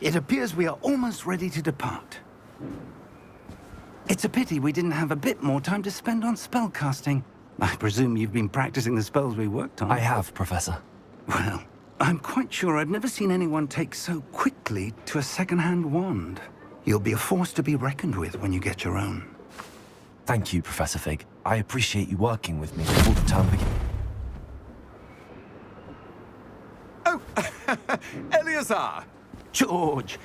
It appears we are almost ready to depart. It's a pity we didn't have a bit more time to spend on spellcasting. I presume you've been practicing the spells we worked on. I have, Professor. Well, I'm quite sure I've never seen anyone take so quickly to a second-hand wand. You'll be a force to be reckoned with when you get your own. Thank you, Professor Fig. I appreciate you working with me before the term begins. Oh, Eleazar! George,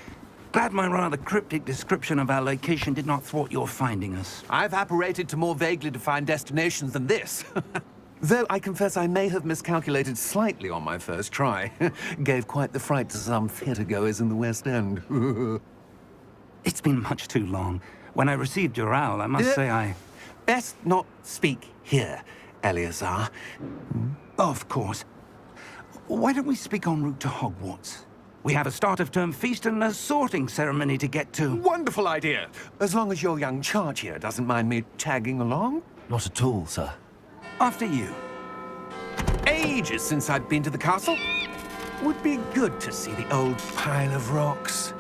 glad my rather cryptic description of our location did not thwart your finding us. I've apparated to more vaguely defined destinations than this. Though I confess I may have miscalculated slightly on my first try. Gave quite the fright to some theatre-goers in the West End. It's been much too long. When I received your owl, I must say I... Best not speak here, Eleazar. Of course. Why don't we speak en route to Hogwarts? We have a start-of-term feast and a sorting ceremony to get to. Wonderful idea! As long as your young charge here doesn't mind me tagging along. Not at all, sir. After you. Ages since I'd been to the castle. Would be good to see the old pile of rocks.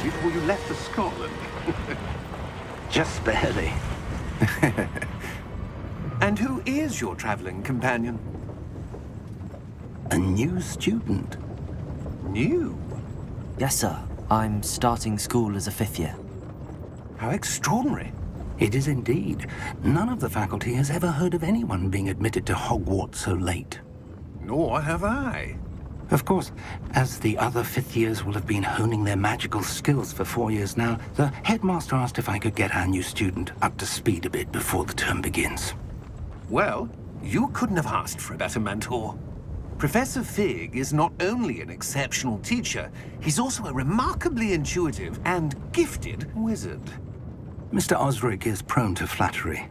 Before you left for Scotland. Just barely. And who is your traveling companion? A new student. New? Yes, sir. I'm starting school as a 5th year. How extraordinary. It is indeed. None of the faculty has ever heard of anyone being admitted to Hogwarts so late. Nor have I. Of course, as the other 5th years will have been honing their magical skills for 4 years now, the headmaster asked if I could get our new student up to speed a bit before the term begins. Well, you couldn't have asked for a better mentor. Professor Fig is not only an exceptional teacher, he's also a remarkably intuitive and gifted wizard. Mr. Osric is prone to flattery.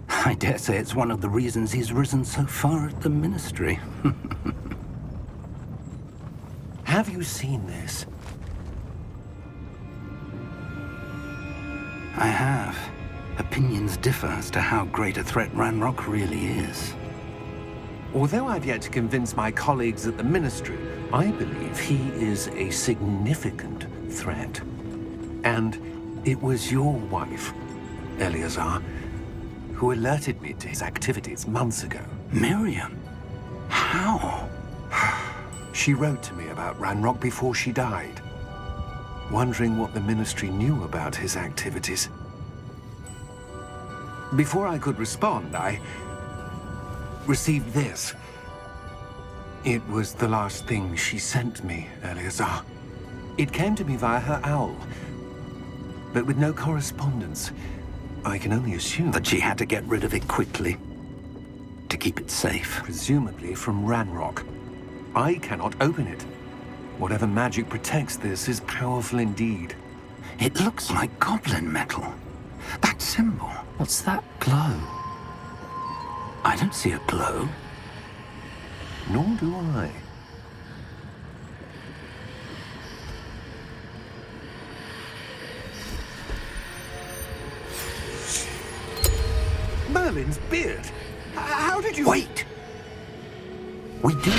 I dare say it's one of the reasons he's risen so far at the ministry. Have you seen this? I have. Opinions differ as to how great a threat Ranrock really is. Although I've yet to convince my colleagues at the Ministry, I believe he is a significant threat. And it was your wife, Eleazar, who alerted me to his activities months ago. Miriam? How? She wrote to me about Ranrock before she died, wondering what the Ministry knew about his activities. Before I could respond, I received this. It was the last thing she sent me, Eleazar. It came to me via her owl, but with no correspondence. I can only assume That she had to get rid of it quickly, to keep it safe. presumably from Ranrock. I cannot open it. Whatever magic protects this is powerful indeed. It looks like goblin metal. That symbol. What's that glow? I don't see a glow. Nor do I. Merlin's beard. How did you... Wait! We do.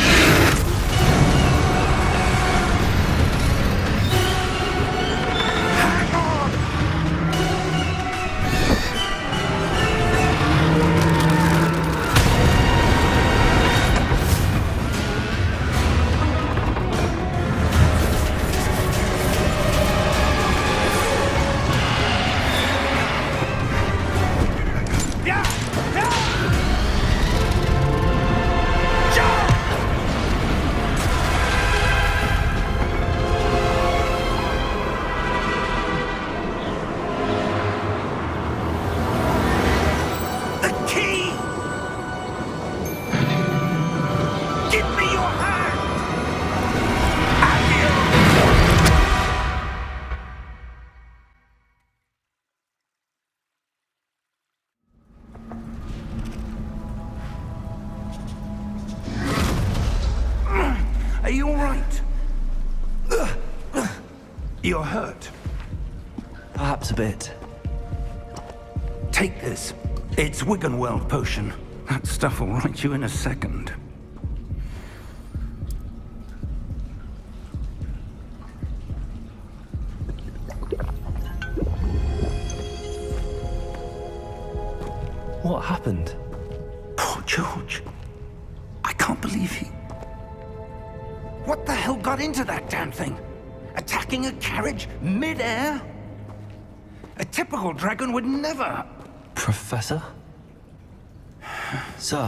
You're hurt. Perhaps a bit. Take this. It's Wiggenweld potion. That stuff will right you in a second. What happened? Poor George. I can't believe he... What the hell got into that damn thing? Attacking a carriage mid-air? A typical dragon would never... Professor? Sir,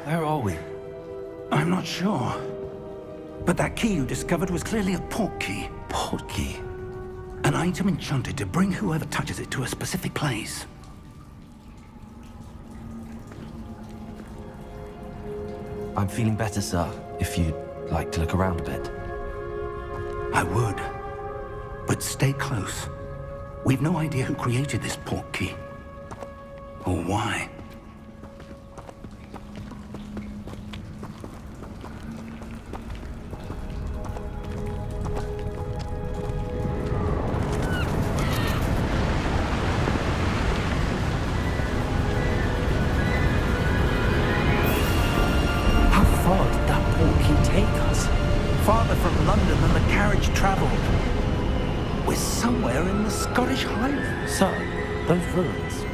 where are we? I'm not sure. But that key you discovered was clearly a port key. Port key? An item enchanted to bring whoever touches it to a specific place. I'm feeling better, sir, if you'd like to look around a bit. I would. But stay close. We've no idea who created this port key. Or why. How far did that port key take us? Farther from London than the carriage traveled. We're somewhere in the Scottish Highlands. Sir, those ruins.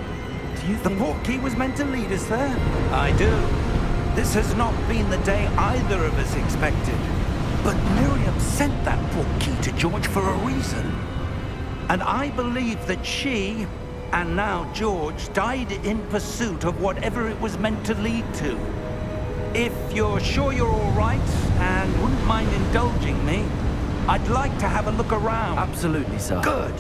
Do you The think... port key was meant to lead us there. I do. This has not been the day either of us expected. But Miriam sent that port key to George for a reason. And I believe that she, and now George, died in pursuit of whatever it was meant to lead to. If you're sure you're all right, and wouldn't mind indulging me, I'd like to have a look around. Absolutely, sir. Good.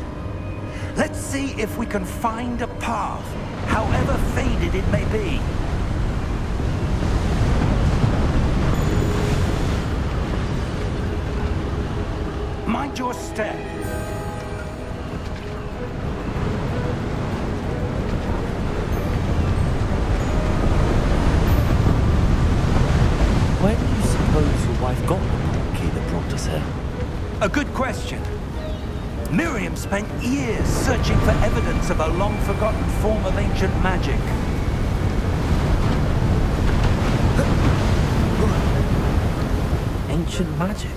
Let's see if we can find a path, however faded it may be. Mind your step. Where do you suppose your wife got the port key that brought us here? A good question. Miriam spent years searching for evidence of a long-forgotten form of ancient magic. Ancient magic?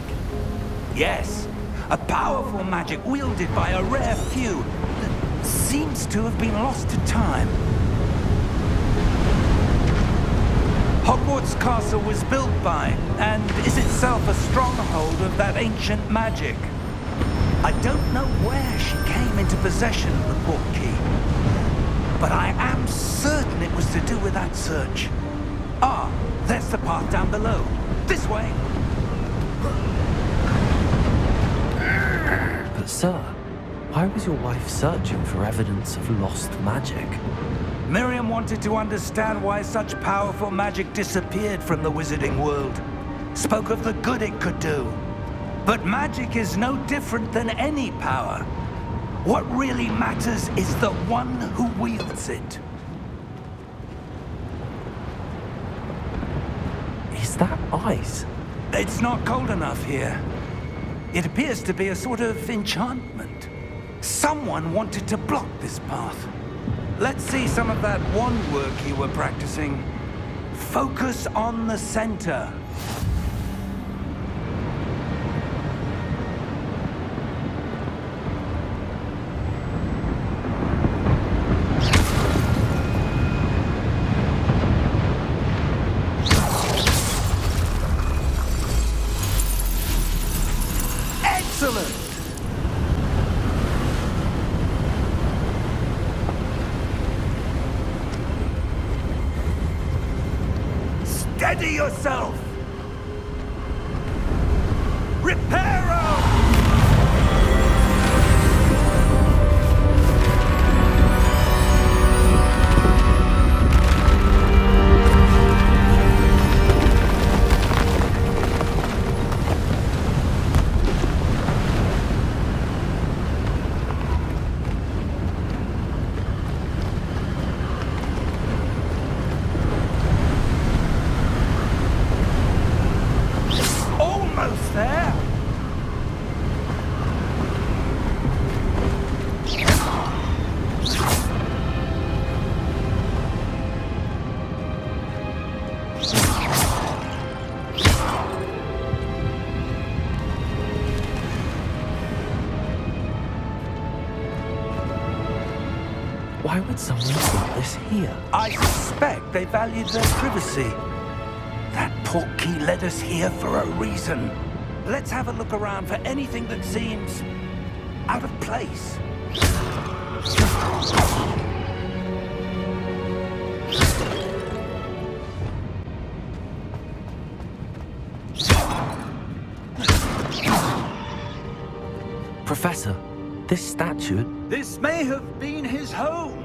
Yes, a powerful magic wielded by a rare few that seems to have been lost to time. Hogwarts Castle was built by, and is itself a stronghold of that ancient magic. I don't know where she came into possession of the port key, but I am certain it was to do with that search. Ah, there's the path down below. This way. But sir, why was your wife searching for evidence of lost magic? Miriam wanted to understand why such powerful magic disappeared from the wizarding world. Spoke of the good it could do. But magic is no different than any power. What really matters is the one who wields it. Is that ice? It's not cold enough here. It appears to be a sort of enchantment. Someone wanted to block this path. Let's see some of that wand work you were practicing. Focus on the center. Excellent! Steady yourself! Reparo! Why would someone put this here? I suspect they valued their privacy. That portkey led us here for a reason. Let's have a look around for anything that seems out of place. Professor, this statue... This may have been his home.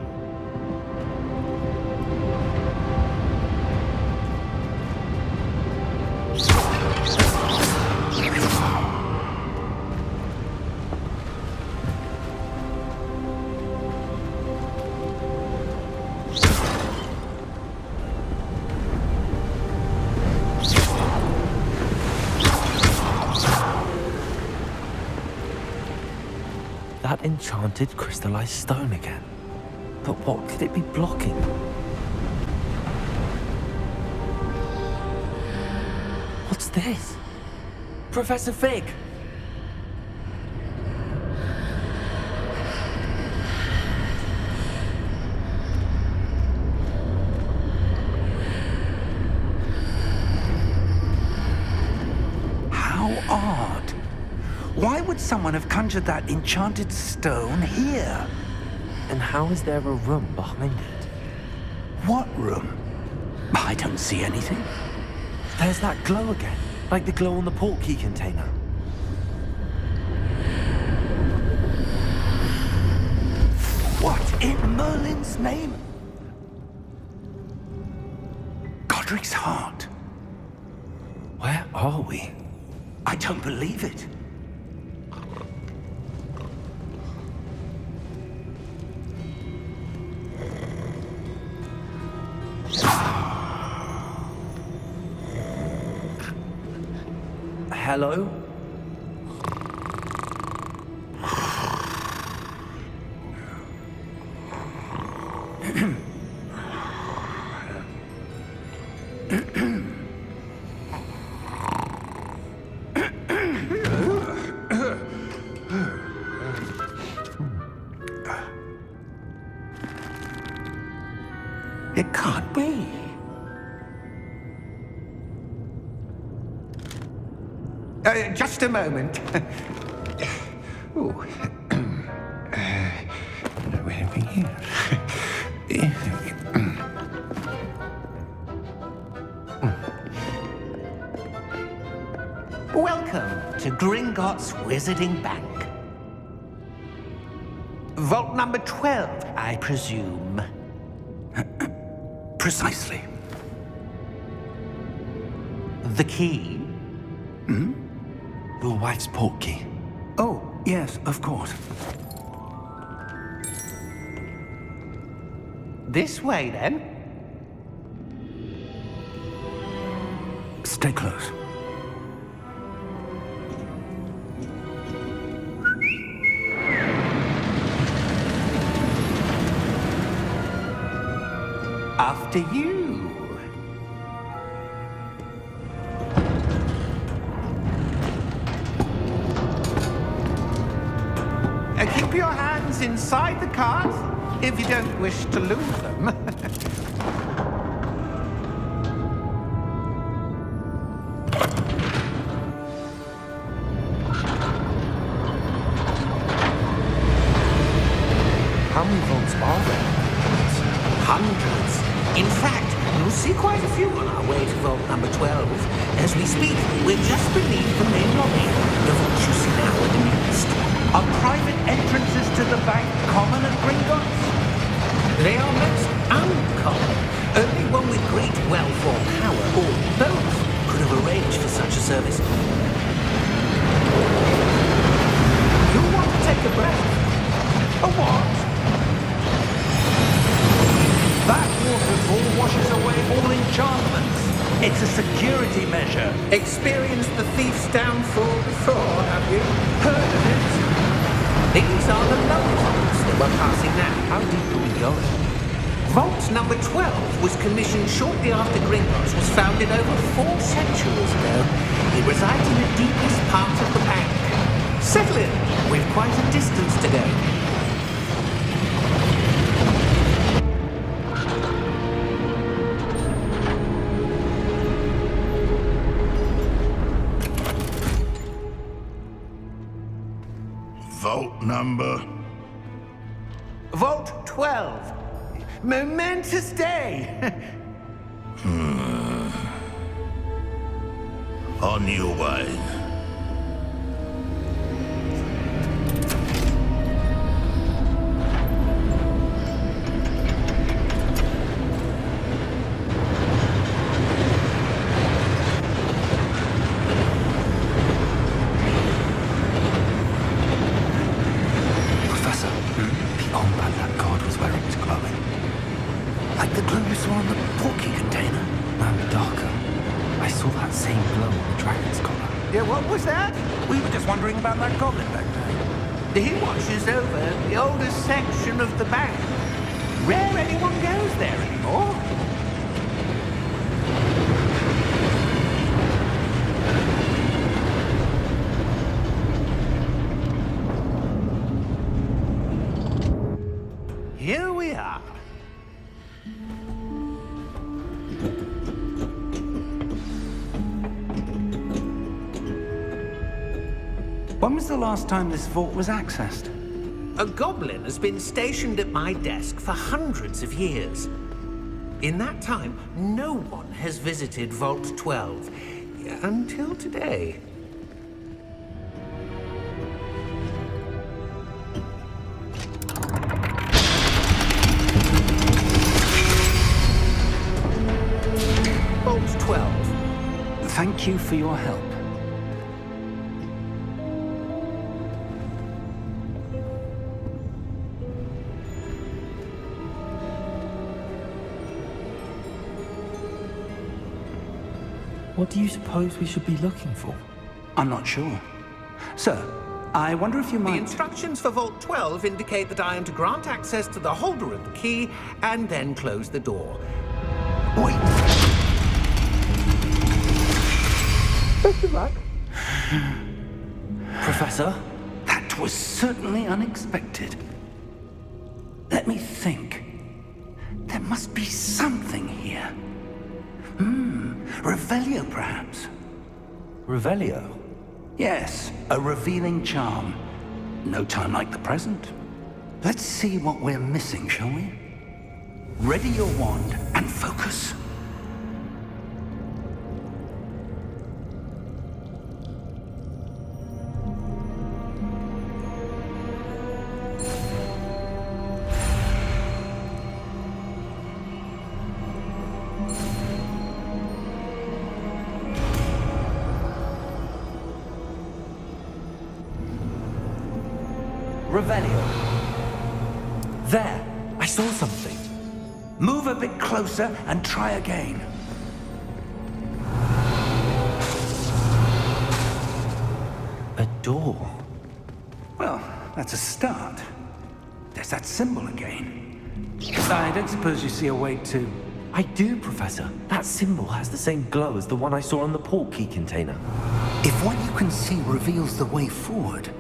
That enchanted crystallized stone again. But what could it be blocking? What's this? Professor Fig! How odd. Why would someone have conjured that enchanted stone here? And how is there a room behind it? What room? I don't see anything. There's that glow again, like the glow on the portkey container. What in Merlin's name? Godric's heart. Where are we? I don't believe it. Hello? It can't be. Just a moment. Ooh. Where are we here? Welcome to Gringotts Wizarding Bank. Vault number 12, I presume. Precisely. The key? Your wife's portkey. Oh, yes, of course. This way, then. Stay close. After you. Keep your hands inside the cart if you don't wish to lose them. How many vaults are there? Hundreds. In fact, you'll see quite a few on our way to vault number 12. As we speak, we're just beneath the main lobby. The vaults you see now are the newest. Are private entrances to the bank common at Gringotts? They are most uncommon. Only one with great wealth or power, or both, could have arranged for such a service. You'll want to take a breath. A what? That waterfall washes away all enchantments. It's a security measure. Experienced the thief's downfall before, have you? Heard of it? These are the lower vaults that we're passing now. How deep are we going? Vault number 12 was commissioned shortly after Gringotts was founded over 4 centuries ago. It resides in the deepest part of the bank. Settle in. We've quite a distance to go. vault number? Vault 12. Momentous day. On your way. Professor, the armband that guard was wearing was glowing. Like the glow you saw on the porky container. And darker. I saw that same glow on the dragon's collar. Yeah, what was that? We were just wondering about that goblin back there. He watches over the oldest section of the bank. Rare anyone goes there anymore. Here we are. When was the last time this vault was accessed? A goblin has been stationed at my desk for hundreds of years. In that time, no one has visited Vault 12 until today. Vault 12. Thank you for your help. What do you suppose we should be looking for? I'm not sure. Sir, I wonder if you The might... instructions for Vault 12 indicate that I am to grant access to the holder of the key and then close the door. Wait! Best of luck. Professor? That was certainly unexpected. Let me think. There must be something here. Revelio, perhaps? Revelio? Yes, a revealing charm. No time like the present. Let's see what we're missing, shall we? Ready your wand and focus. Revelio. There! I saw something. Move a bit closer and try again. A door. Well, that's a start. There's that symbol again. I don't suppose you see a way to... I do, Professor. That symbol has the same glow as the one I saw on the port key container. If what you can see reveals the way forward,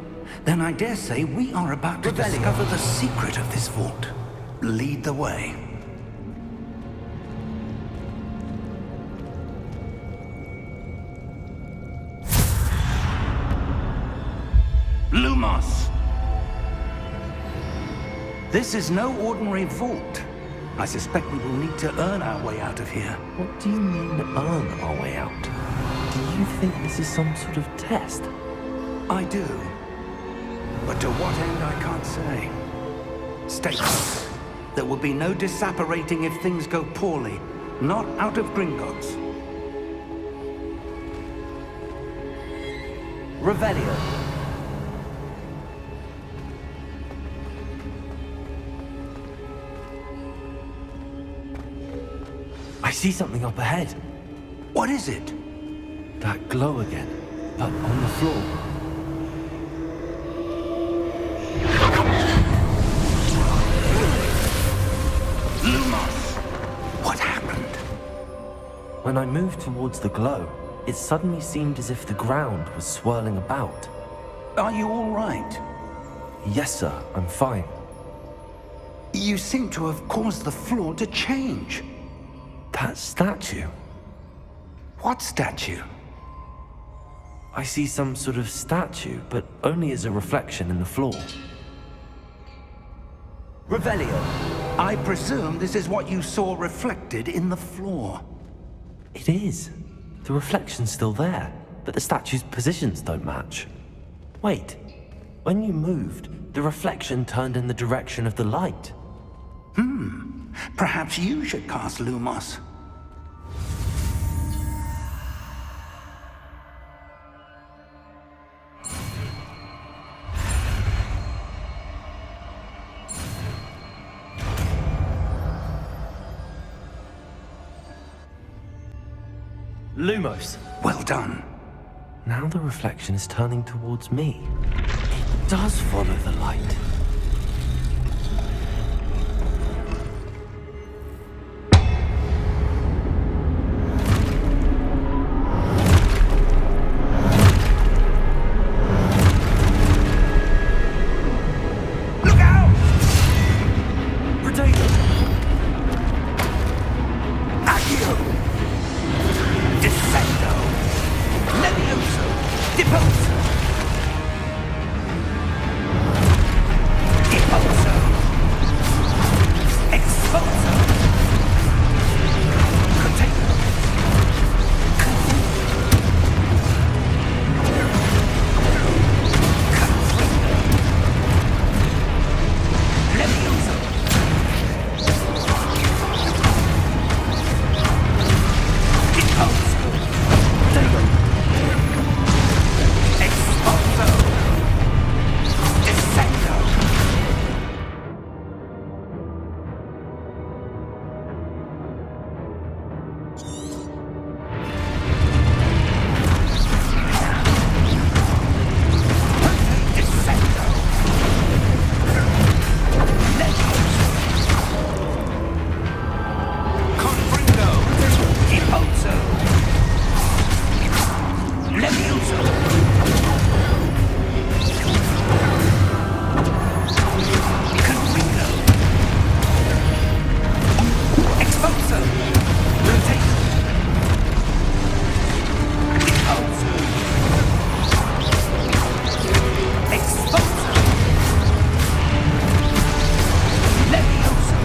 then I dare say we are about to discover the secret of this vault. Lead the way. Lumos! This is no ordinary vault. I suspect we will need to earn our way out of here. What do you mean, earn our way out? Do you think this is some sort of test? I do. But to what end, I can't say. Stay close. There will be no disapparating if things go poorly. Not out of Gringotts. Revelio. I see something up ahead. What is it? That glow again, but on the floor. Lumos! What happened? When I moved towards the glow, it suddenly seemed as if the ground was swirling about. Are you all right? Yes, sir, I'm fine. You seem to have caused the floor to change. That statue? What statue? I see some sort of statue, but only as a reflection in the floor. Revelio, I presume this is what you saw reflected in the floor. It is. The reflection's still there, but the statue's positions don't match. Wait, when you moved, the reflection turned in the direction of the light. Perhaps you should cast Lumos. Lumos! Well done. Now the reflection is turning towards me. It does follow the light. Look out! Potato! Accio! Descendo! Levioso! Deposo! Deposo! Exposo! Potato! Levioso! Deposo! Exposo! Descendo! Descendo! Levioso! Confringo! Deposo! Levioso! Confringo! Exposo! Rotate! Deposo! Exposo! Levioso!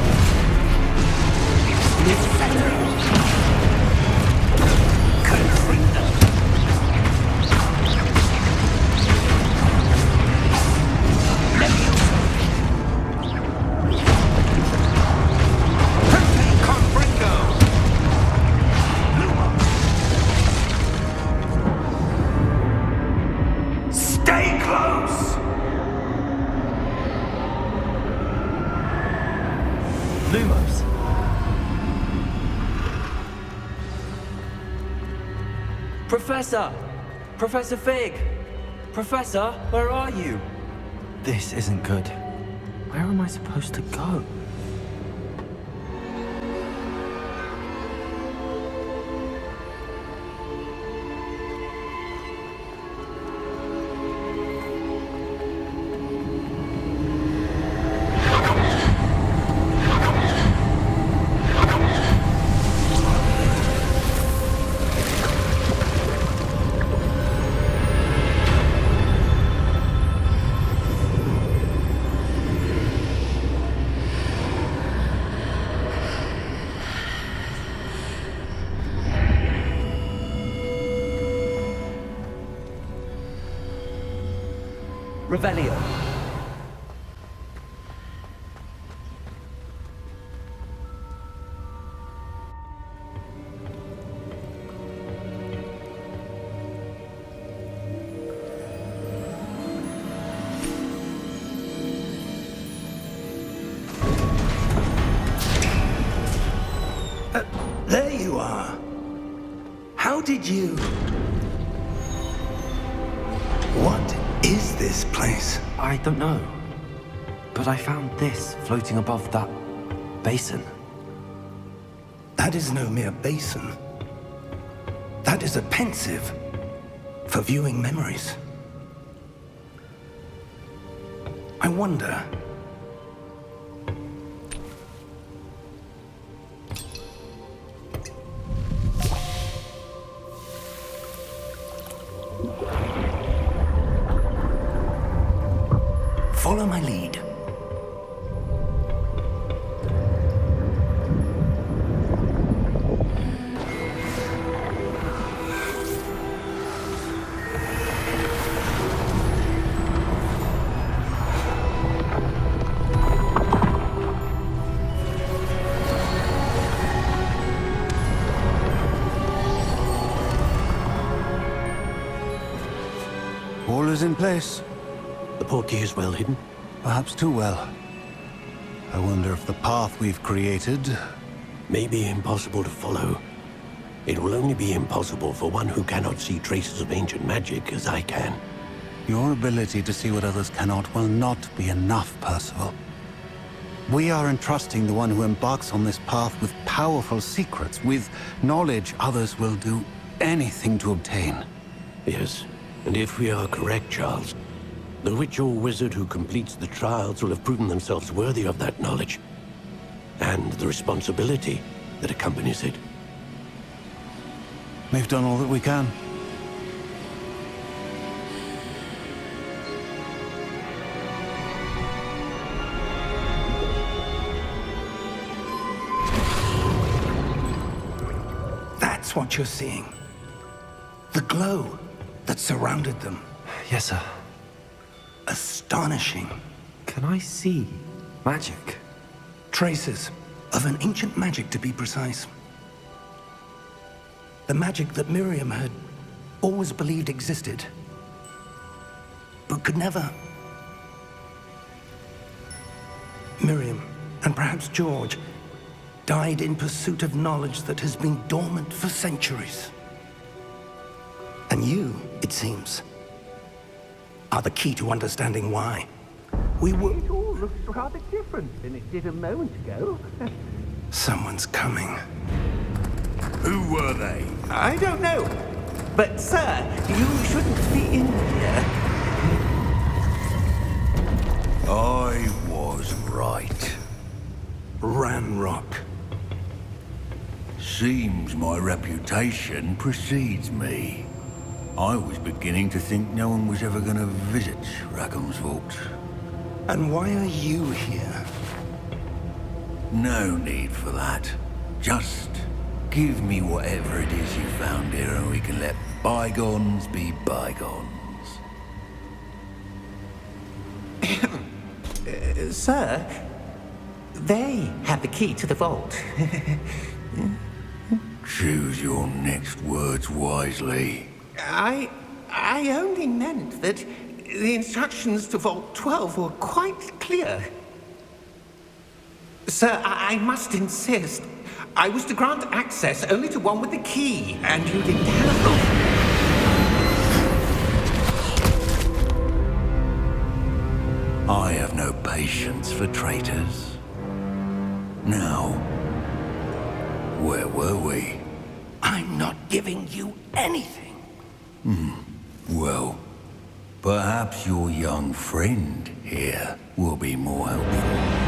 Defender! Confringo! Levioso! Perfect Confringo! Lumo! Stay close! Lumos! Professor! Professor Fig! Professor, where are you? This isn't good. Where am I supposed to go? Revelio. There you are. How did you... What is this place? I don't know. But I found this floating above that basin. That is no mere basin. That is a pensive for viewing memories. I wonder... Follow my lead. All is in place. The portkey is well hidden. Perhaps too well. I wonder if the path we've created... May be impossible to follow. It will only be impossible for one who cannot see traces of ancient magic as I can. Your ability to see what others cannot will not be enough, Percival. We are entrusting the one who embarks on this path with powerful secrets, with knowledge others will do anything to obtain. Yes, and if we are correct, Charles, the witch or wizard who completes the trials will have proven themselves worthy of that knowledge, and the responsibility that accompanies it. We've done all that we can. That's what you're seeing. The glow that surrounded them. Yes, sir. Astonishing. Can I see magic? Traces of an ancient magic, to be precise. The magic that Miriam had always believed existed, but could never. Miriam, and perhaps George, died in pursuit of knowledge that has been dormant for centuries. And you, it seems, are the key to understanding why. We were... It all looks rather different than it did a moment ago. Someone's coming. Who were they? I don't know. But, sir, you shouldn't be in here. I was right. Ranrock. Seems my reputation precedes me. I was beginning to think no one was ever going to visit Rackham's vault. And why are you here? No need for that. Just give me whatever it is you found here and we can let bygones be bygones. Sir, they have the key to the vault. Choose your next words wisely. I only meant that the instructions to Vault 12 were quite clear. Sir, I must insist. I was to grant access only to one with the key, and you didn't have I have no patience for traitors. Now, where were we? I'm not giving you anything. Well, perhaps your young friend here will be more helpful.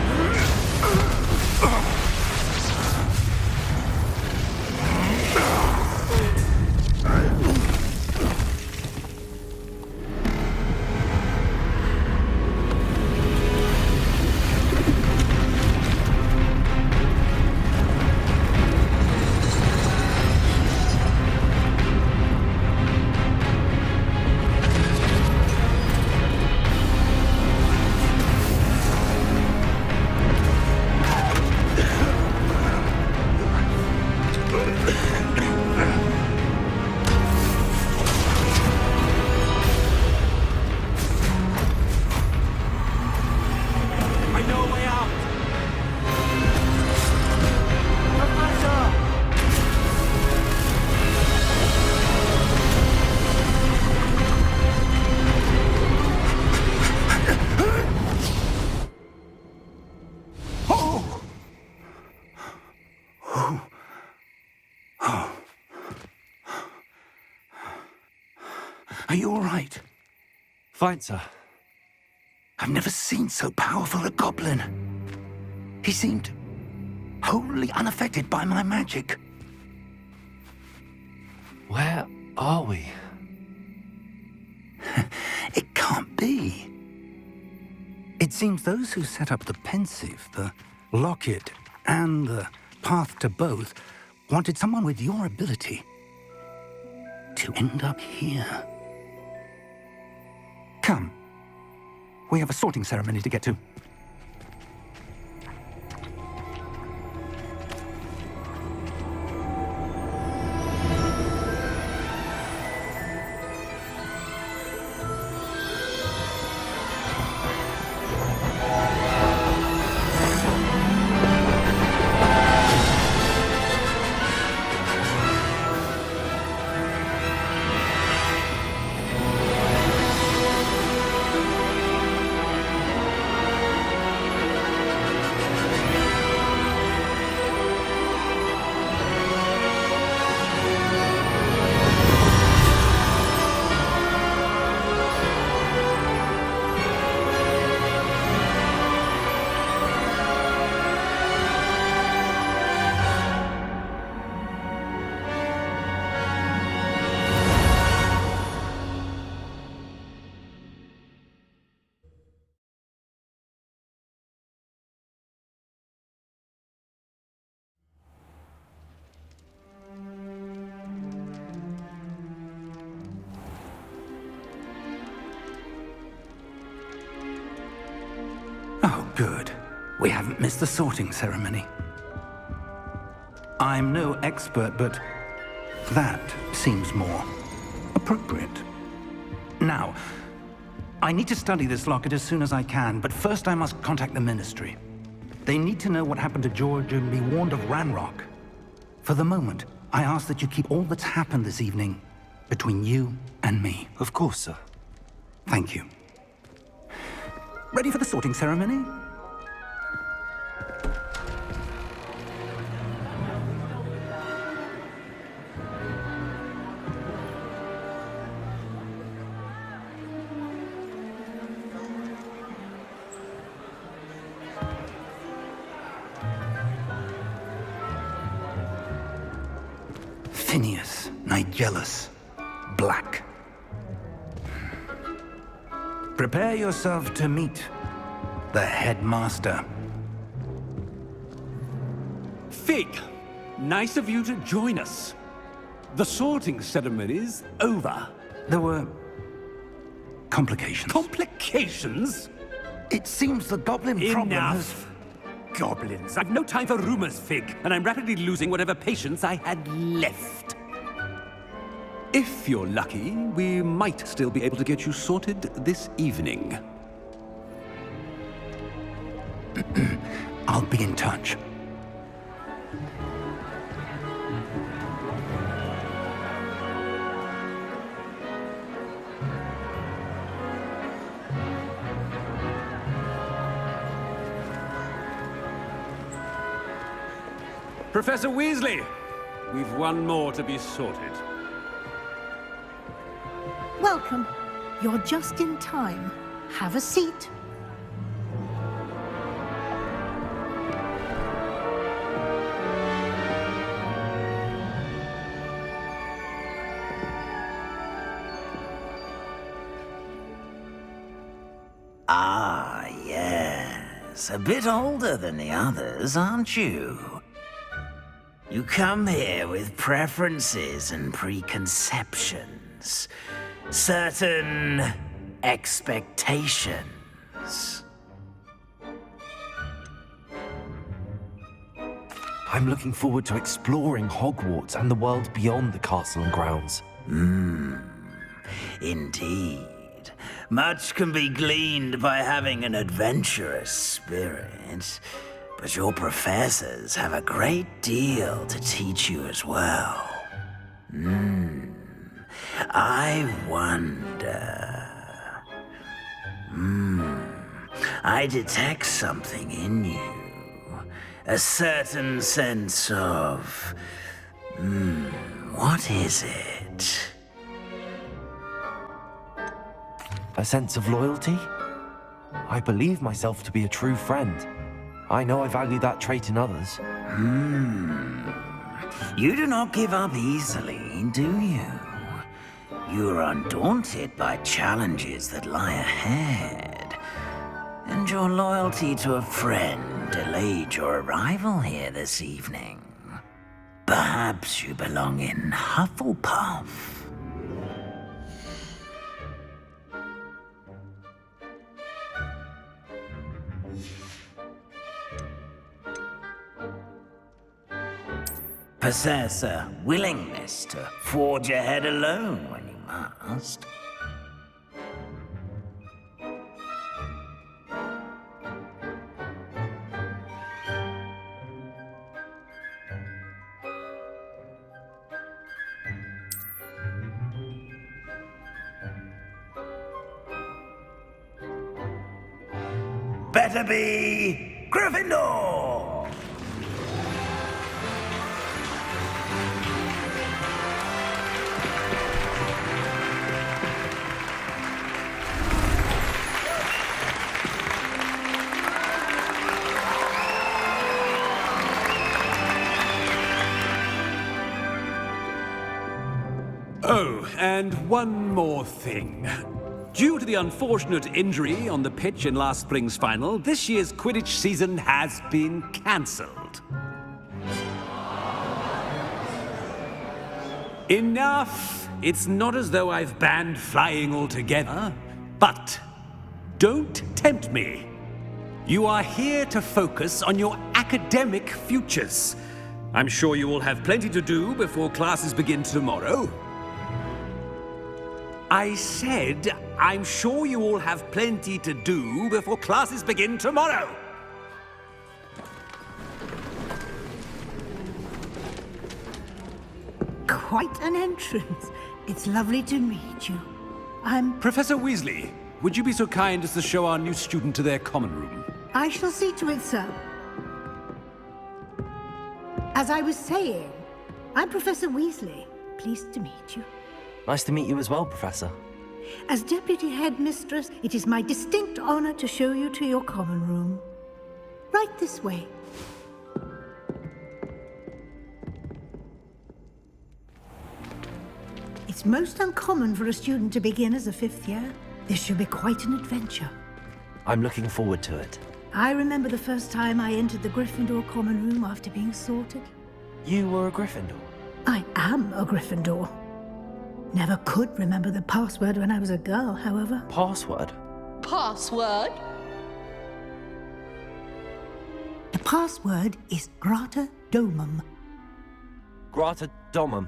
Are you all right? Fine, sir. I've never seen so powerful a goblin. He seemed wholly unaffected by my magic. Where are we? It can't be. It seems those who set up the pensive, the locket, and the path to both wanted someone with your ability to end up here. Come. We have a sorting ceremony to get to. Oh, good. We haven't missed the sorting ceremony. I'm no expert, but that seems more appropriate. Now, I need to study this locket as soon as I can, but first I must contact the Ministry. They need to know what happened to George and be warned of Ranrock. For the moment, I ask that you keep all that's happened this evening between you and me. Of course, sir. Thank you. Ready for the sorting ceremony? Phineas, Nigellus, Black. Prepare yourself to meet the headmaster. Fig, nice of you to join us. The sorting ceremony's over. There were complications. Complications? It seems the goblin problem has... Enough! Goblins. I've no time for rumors, Fig, and I'm rapidly losing whatever patience I had left. If you're lucky, we might still be able to get you sorted this evening. I'll be in touch. Professor Weasley, we've one more to be sorted. Welcome. You're just in time. Have a seat. Ah, yes. A bit older than the others, aren't you? You come here with preferences and preconceptions. Certain expectations. I'm looking forward to exploring Hogwarts and the world beyond the castle and grounds. Indeed. Much can be gleaned by having an adventurous spirit, but your professors have a great deal to teach you as well. I wonder... I detect something in you. A certain sense of... what is it? A sense of loyalty? I believe myself to be a true friend. I know I value that trait in others. You do not give up easily, do you? You are undaunted by challenges that lie ahead. And your loyalty to a friend delayed your arrival here this evening. Perhaps you belong in Hufflepuff. Possess a willingness to forge ahead alone when you must. Better be Gryffindor! Oh, and one more thing. Due to the unfortunate injury on the pitch in last spring's final, this year's Quidditch season has been cancelled. Enough! It's not as though I've banned flying altogether, but don't tempt me. You are here to focus on your academic futures. I'm sure you will have plenty to do before classes begin tomorrow. I said, I'm sure you all have plenty to do before classes begin tomorrow. Quite an entrance. It's lovely to meet you. I'm... Professor Weasley, would you be so kind as to show our new student to their common room? I shall see to it, sir. As I was saying, I'm Professor Weasley. Pleased to meet you. Nice to meet you as well, Professor. As Deputy Headmistress, it is my distinct honor to show you to your common room. Right this way. It's most uncommon for a student to begin as a fifth year. This should be quite an adventure. I'm looking forward to it. I remember the first time I entered the Gryffindor common room after being sorted. You were a Gryffindor? I am a Gryffindor. Never could remember the password when I was a girl, however. Password? Password? The password is Grata Domum. Grata Domum.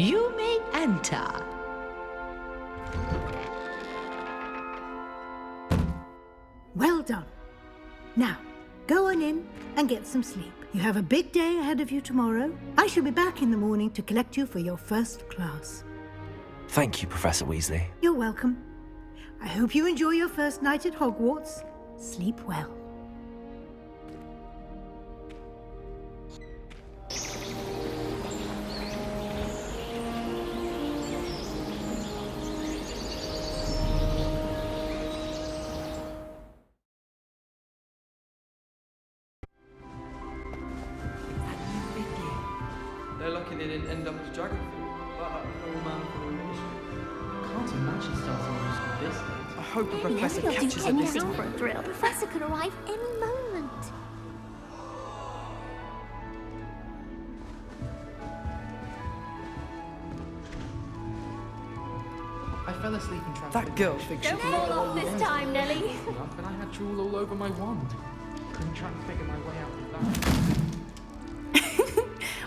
You may enter. Well done. Now, go on in and get some sleep. You have a big day ahead of you tomorrow. I shall be back in the morning to collect you for your first class. Thank you, Professor Weasley. You're welcome. I hope you enjoy your first night at Hogwarts. Sleep well. They're lucky they didn't end up as dragon food. But that poor man for the ministry. Can't imagine starting a musical this late. I hope the professor catches it this time. For a thrill. The professor could arrive any moment. I fell asleep in traffic. That girl thinks she Don't fall off this time, Nelly. And I had drool all over my wand. Couldn't try and figure my way out of that.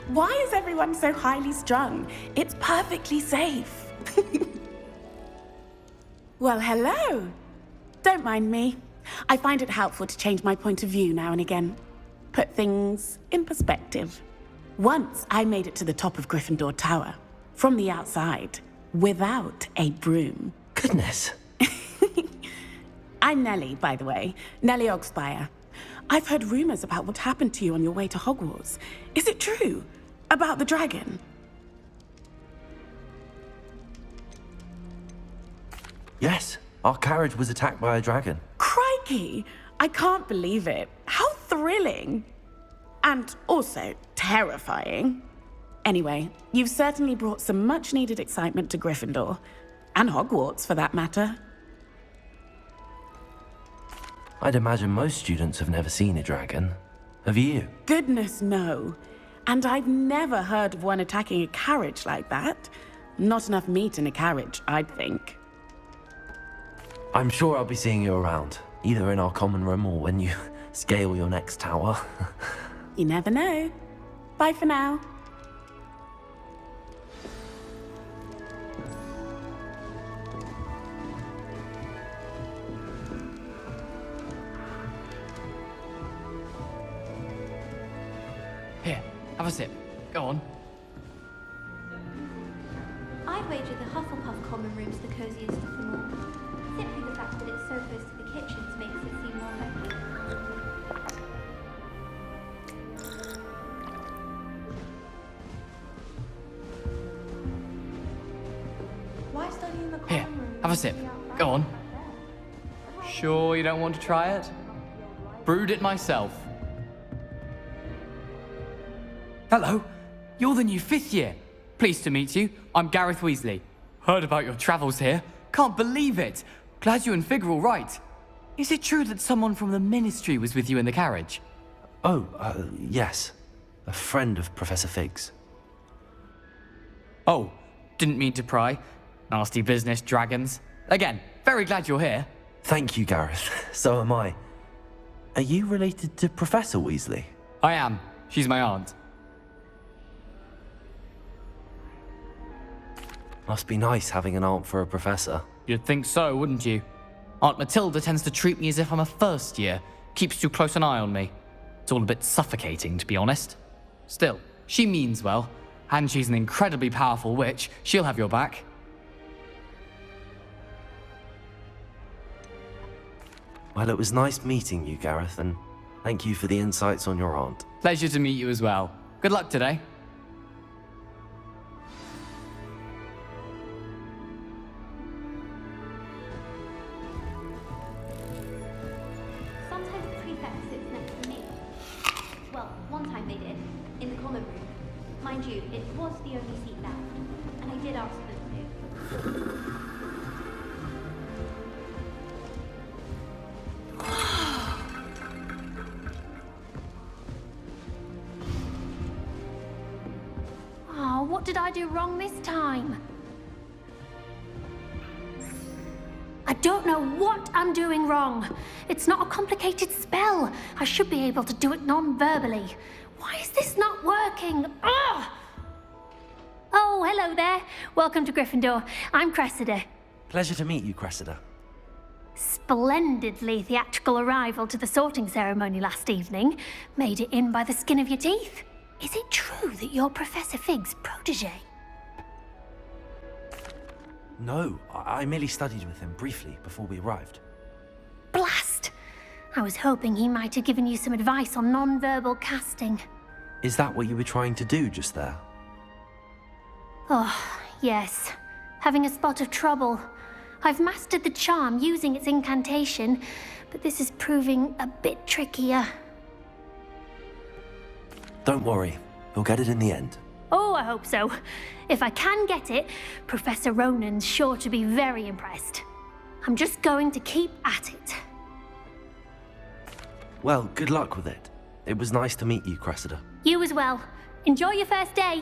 Why is everyone so highly strung? It's perfectly safe. Well, hello. Don't mind me. I find it helpful to change my point of view now and again. Put things in perspective. Once I made it to the top of Gryffindor Tower, from the outside, without a broom. Goodness. I'm Nellie, by the way. Nellie Ogspire. I've heard rumors about what happened to you on your way to Hogwarts. Is it true? About the dragon? Yes, our carriage was attacked by a dragon. Crikey! I can't believe it. How thrilling! And also terrifying. Anyway, you've certainly brought some much-needed excitement to Gryffindor. And Hogwarts, for that matter. I'd imagine most students have never seen a dragon. Have you? Goodness, no. And I've never heard of one attacking a carriage like that. Not enough meat in a carriage, I'd think. I'm sure I'll be seeing you around, either in our common room or when you scale your next tower. You never know. Bye for now. Here, have a sip. Go on. I'd wager the Hufflepuff common room's the coziest of them all. Simply the fact that it's so close to the kitchens makes it seem more homely. Why study in the common room? Here, have a sip. Go on. Sure you don't want to try it? Brewed it myself. Hello, you're the new 5th year. Pleased to meet you. I'm Gareth Weasley. Heard about your travels here. Can't believe it. Glad you and Fig are all right. Is it true that someone from the Ministry was with you in the carriage? Oh, yes. A friend of Professor Fig's. Oh, didn't mean to pry. Nasty business, dragons. Again, very glad you're here. Thank you, Gareth. So am I. Are you related to Professor Weasley? I am. She's my aunt. Must be nice having an aunt for a professor. You'd think so, wouldn't you? Aunt Matilda tends to treat me as if I'm a first year. Keeps too close an eye on me. It's all a bit suffocating, to be honest. Still, she means well. And she's an incredibly powerful witch. She'll have your back. Well, it was nice meeting you, Gareth, and thank you for the insights on your aunt. Pleasure to meet you as well. Good luck today. Sometimes the prefect sits next to me. Well, one time they did, in the common room. Mind you, it was the only seat left, and I did ask them to. Oh, what did I do wrong this time? I don't know what I'm doing wrong. It's not a complicated spell. I should be able to do it non-verbally. Why is this not working? Ugh! Oh, hello there. Welcome to Gryffindor. I'm Cressida. Pleasure to meet you, Cressida. Splendidly theatrical arrival to the sorting ceremony last evening. Made it in by the skin of your teeth. Is it true that you're Professor Fig's protege? No, I merely studied with him briefly before we arrived. Blast! I was hoping he might have given you some advice on non-verbal casting. Is that what you were trying to do just there? Oh, yes. Having a spot of trouble. I've mastered the charm using its incantation, but this is proving a bit trickier. Don't worry, you'll get it in the end. Oh, I hope so. If I can get it, Professor Ronan's sure to be very impressed. I'm just going to keep at it. Well, good luck with it. It was nice to meet you, Cressida. You as well. Enjoy your first day.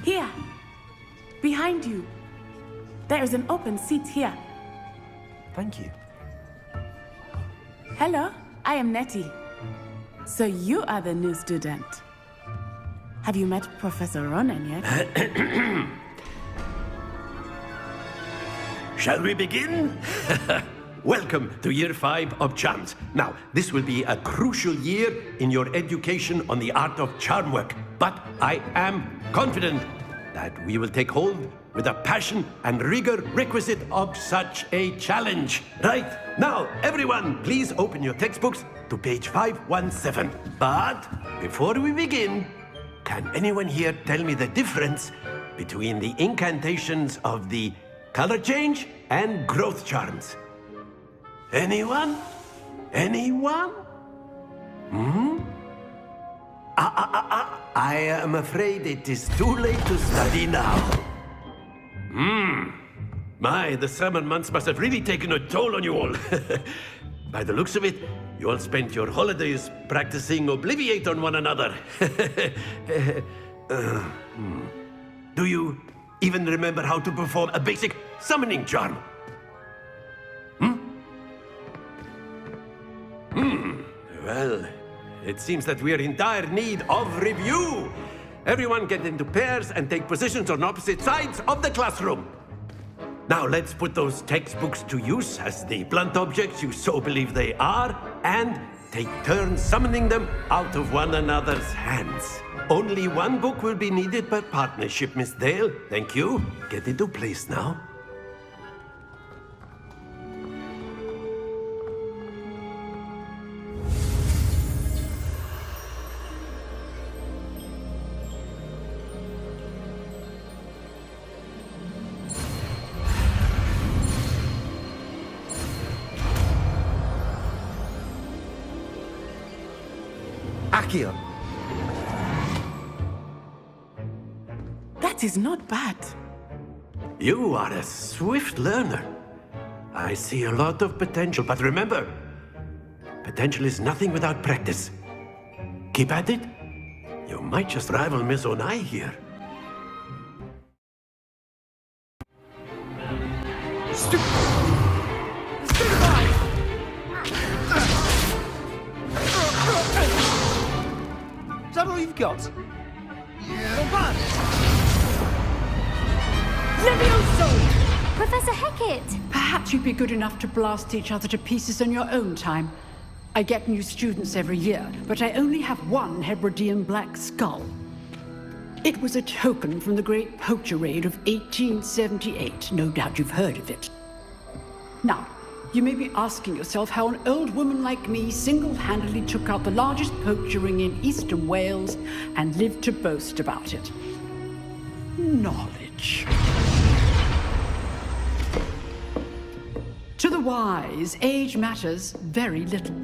Here. Behind you. There is an open seat here. Thank you. Hello, I am Nettie. So you are the new student. Have you met Professor Ronan yet? Shall we begin? Welcome to Year 5 of Charms. Now, this will be a crucial year in your education on the art of charm work. But I am confident that we will take hold with the passion and rigor requisite of such a challenge. Right, now, everyone, please open your textbooks to page 517. But before we begin, can anyone here tell me the difference between the incantations of the color change and growth charms? Anyone? Anyone? Hmm? I am afraid it is too late to study now. My, the summer months must have really taken a toll on you all. By the looks of it, you all spent your holidays practicing Obliviate on one another. Do you even remember how to perform a basic summoning charm? Well, it seems that we are in dire need of review. Everyone get into pairs and take positions on opposite sides of the classroom. Now let's put those textbooks to use as the blunt objects you so believe they are, and take turns summoning them out of one another's hands. Only one book will be needed per partnership, Miss Dale. Thank you. Get into place now. Accio. That is not bad. You are a swift learner. I see a lot of potential, but remember, potential is nothing without practice. Keep at it. You might just rival Miss Onai here. Is that all you've got? Levioso! Professor Hecat! Perhaps you'd be good enough to blast each other to pieces on your own time. I get new students every year, but I only have one Hebridean black skull. It was a token from the Great Poacher Raid of 1878. No doubt you've heard of it. Now, you may be asking yourself how an old woman like me single-handedly took out the largest poacher ring in eastern Wales and lived to boast about it. Knowledge. To the wise, age matters very little.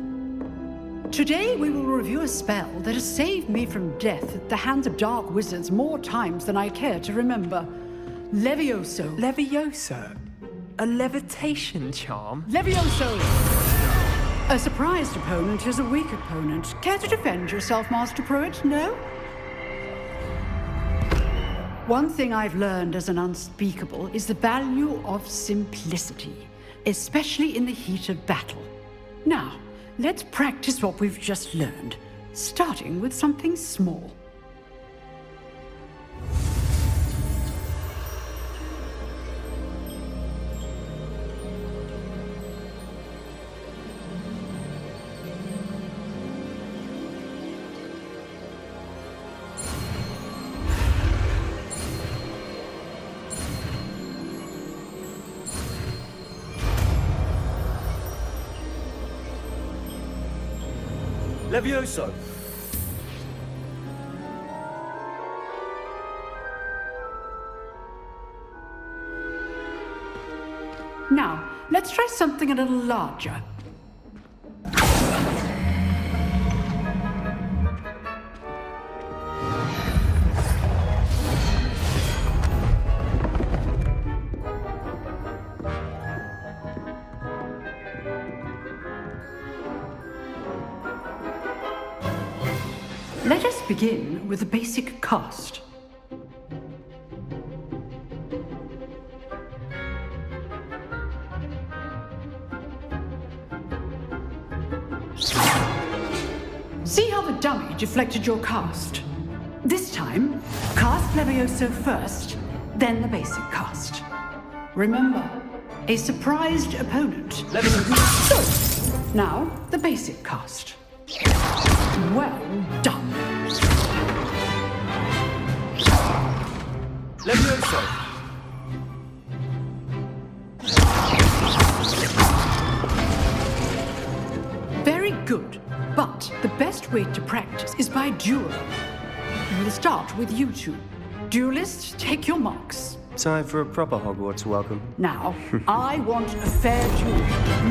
Today we will review a spell that has saved me from death at the hands of dark wizards more times than I care to remember. Levioso. Levioso? A levitation charm? Levioso! A surprised opponent is a weak opponent. Care to defend yourself, Master Pruitt? No? One thing I've learned as an unspeakable is the value of simplicity, especially in the heat of battle. Now, let's practice what we've just learned, starting with something small. Levioso. Now, let's try something a little larger. Let us begin with the basic cast. See how the dummy deflected your cast? This time, cast Levioso first, then the basic cast. Remember, a surprised opponent. Levioso. Now, the basic cast. Well done. Levioso. Very good. But the best way to practice is by duel. We'll start with you two. Duelists, take your marks. Time for a proper Hogwarts welcome. Now, I want a fair duel,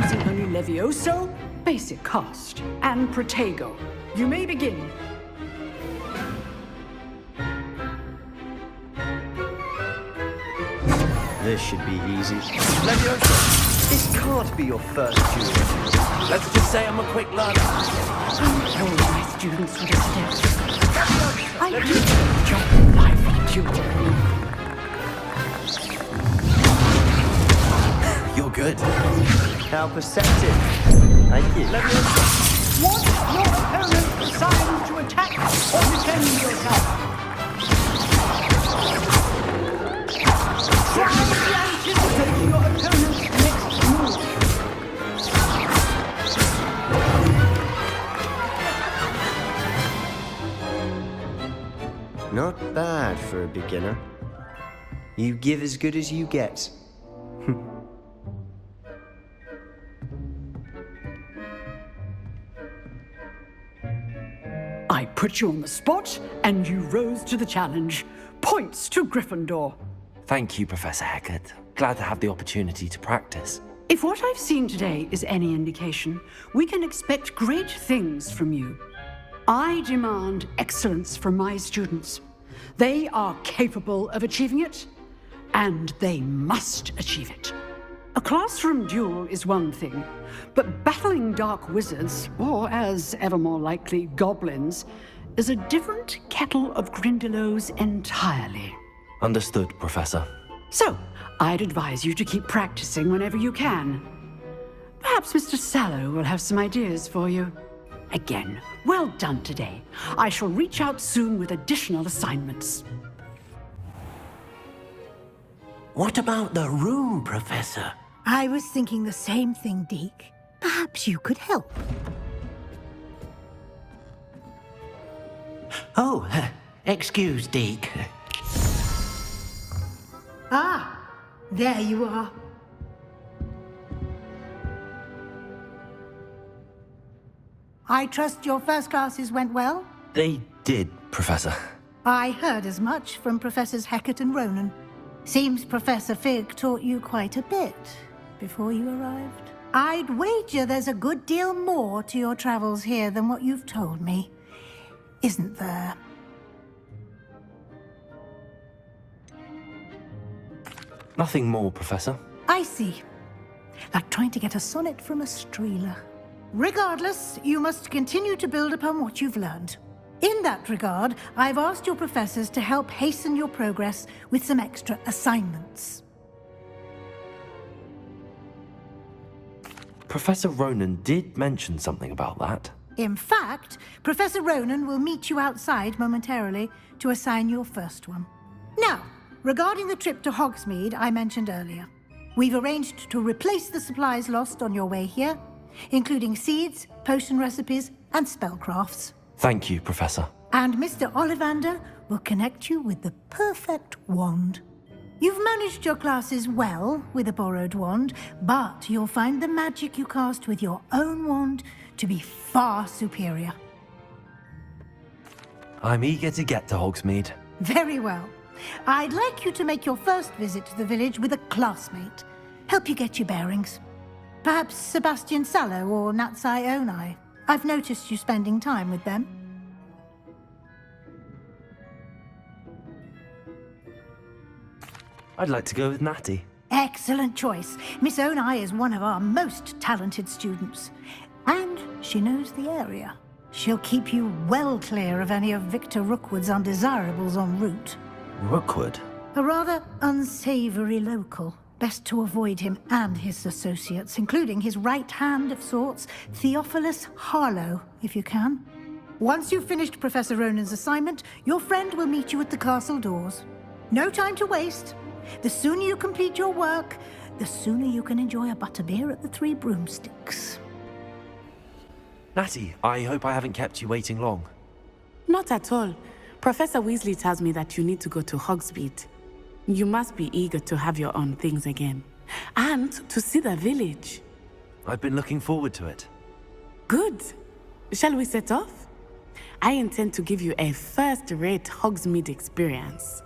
using only Levioso, basic cast, and Protego. You may begin. This should be easy. Leviosa, this can't be your first duel. Let's just say I'm a quick learner. Don't tell my students what to do. I do a job life of tutoring. You're good. How perceptive. Thank you. Leviosa, want your opponent assigned to attack or defend yourself. Try to anticipate your opponent's next move. Not bad for a beginner. You give as good as you get. I put you on the spot, and you rose to the challenge. Points to Gryffindor. Thank you, Professor Hecat. Glad to have the opportunity to practice. If what I've seen today is any indication, we can expect great things from you. I demand excellence from my students. They are capable of achieving it, and they must achieve it. A classroom duel is one thing, but battling dark wizards, or as ever more likely, goblins, is a different kettle of Grindylows entirely. Understood, Professor. So, I'd advise you to keep practicing whenever you can. Perhaps Mr. Sallow will have some ideas for you. Again, well done today. I shall reach out soon with additional assignments. What about the room, Professor? I was thinking the same thing, Deke. Perhaps you could help. Oh, excuse, Deke. Ah, there you are. I trust your first classes went well? They did, Professor. I heard as much from Professors Hecat and Ronan. Seems Professor Fig taught you quite a bit before you arrived. I'd wager there's a good deal more to your travels here than what you've told me. Isn't there? Nothing more, Professor. I see. Like trying to get a sonnet from a streeler. Regardless, you must continue to build upon what you've learned. In that regard, I've asked your professors to help hasten your progress with some extra assignments. Professor Ronan did mention something about that. In fact, Professor Ronan will meet you outside momentarily to assign your first one. Now, regarding the trip to Hogsmeade I mentioned earlier, we've arranged to replace the supplies lost on your way here, including seeds, potion recipes, and spellcrafts. Thank you, Professor. And Mr. Ollivander will connect you with the perfect wand. You've managed your classes well with a borrowed wand, but you'll find the magic you cast with your own wand to be far superior. I'm eager to get to Hogsmeade. Very well. I'd like you to make your first visit to the village with a classmate. Help you get your bearings. Perhaps Sebastian Sallow or Natsai Onai. I've noticed you spending time with them. I'd like to go with Natty. Excellent choice. Miss Onai is one of our most talented students. And she knows the area. She'll keep you well clear of any of Victor Rookwood's undesirables en route. Rookwood? A rather unsavory local. Best to avoid him and his associates, including his right hand of sorts, Theophilus Harlow, if you can. Once you've finished Professor Ronan's assignment, your friend will meet you at the castle doors. No time to waste. The sooner you complete your work, the sooner you can enjoy a butterbeer at the Three Broomsticks. Natty, I hope I haven't kept you waiting long. Not at all. Professor Weasley tells me that you need to go to Hogsmeade. You must be eager to have your own things again. And to see the village. I've been looking forward to it. Good. Shall we set off? I intend to give you a first-rate Hogsmeade experience.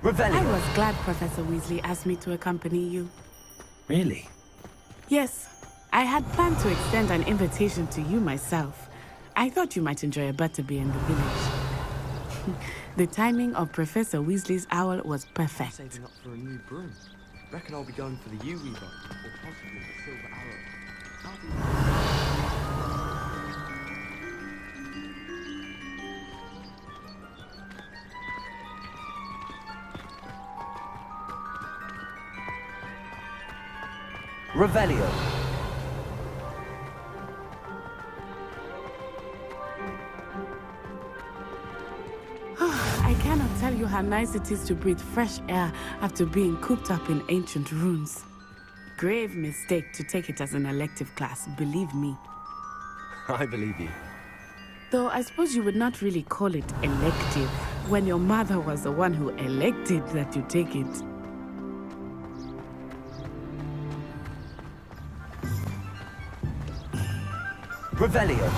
Revelio. I was glad Professor Weasley asked me to accompany you. Really? Yes, I had planned to extend an invitation to you myself. I thought you might enjoy a butterbeer in the village. The timing of Professor Weasley's owl was perfect. Saving up for a new broom. Reckon I'll be going for the Weaver, or possibly the Silver Arrow. Revelio. I cannot tell you how nice it is to breathe fresh air after being cooped up in ancient ruins. Grave mistake to take it as an elective class, believe me. I believe you. Though I suppose you would not really call it elective when your mother was the one who elected that you take it. Revelio.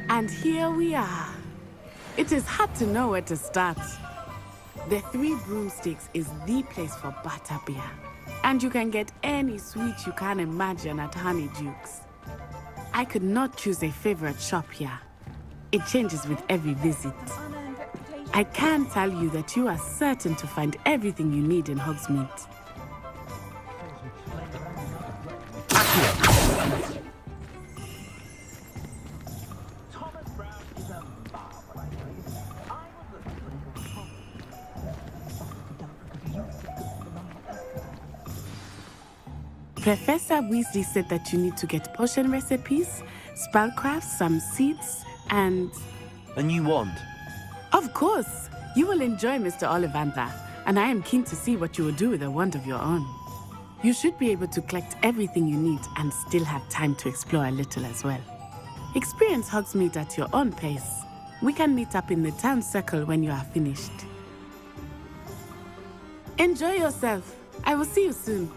And here we are. It is hard to know where to start. The Three Broomsticks is the place for butterbeer. And you can get any sweet you can imagine at Honeydukes. I could not choose a favorite shop here. It changes with every visit. I can tell you that you are certain to find everything you need in Hogsmeade. Professor Weasley said that you need to get potion recipes, spellcrafts, some seeds, and... A new wand? Of course! You will enjoy Mr. Ollivander, and I am keen to see what you will do with a wand of your own. You should be able to collect everything you need and still have time to explore a little as well. Experience Hogsmeade at your own pace. We can meet up in the town circle when you are finished. Enjoy yourself. I will see you soon.